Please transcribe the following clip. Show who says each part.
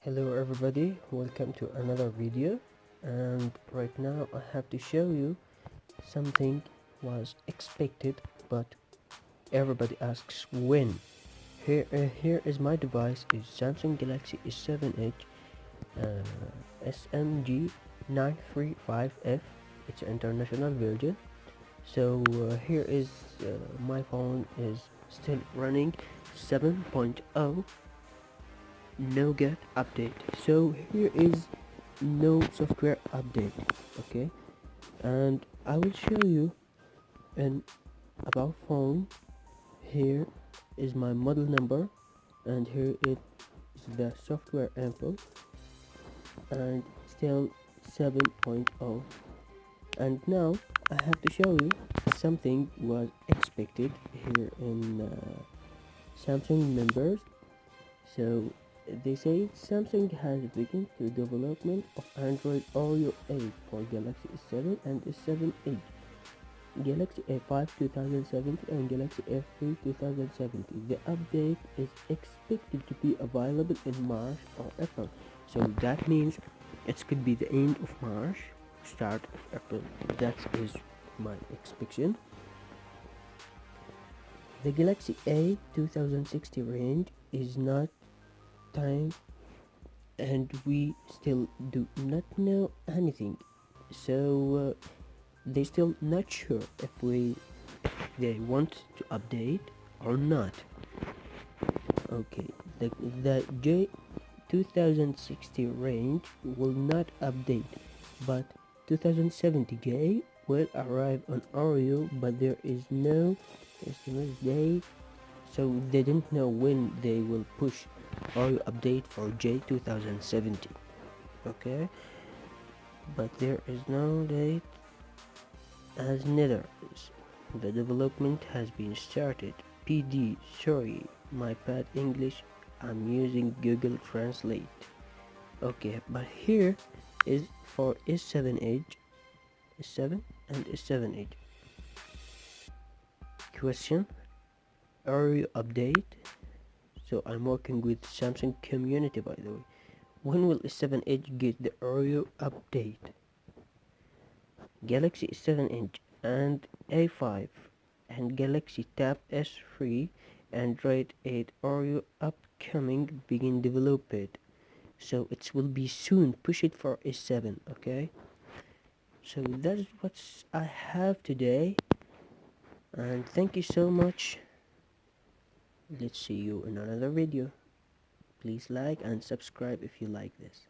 Speaker 1: Hello everybody, welcome to another video. And right now I have to show you something was expected but everybody asks when. Here is my device, is Samsung Galaxy S7edge SMG 935F. It's an international version. So here is my phone is still running 7.0 no get update. So here is no software update. Okay, and I will show you an about phone. Here is my model number, and here it is the software info, and still 7.0. And now I have to show you something was expected here in Samsung members. So they say Samsung has begun the development of Android Oreo 8 for Galaxy S7 and S7 Edge, Galaxy A5 2070 and Galaxy A3 2070. The update is expected to be available in March or April. So that means it could be the end of March, start of April. That is my expectation. The Galaxy A 2060 range is not time and we still do not know anything, so they still not sure if they want to update or not. Okay, the J 2060 range will not update, but 2070 J will arrive on Oreo, but there is no estimate date, so they don't know when they will push Oreo update for J 2070. Okay, but there is no date as neither. The development has been started. PD, sorry, my bad English, I'm using Google Translate. Okay, but here is for S7edge, S7 and S7edge. Question: Oreo update. So I'm working with Samsung community, by the way. When will S7edge get the Oreo update? Galaxy S7edge and A5 and Galaxy Tab S3 Android 8 Oreo upcoming begin developed. So it will be soon push it for S7. Okay, so that's what I have today, and thank you so much. Let's see you in another video. Please like and subscribe if you like this.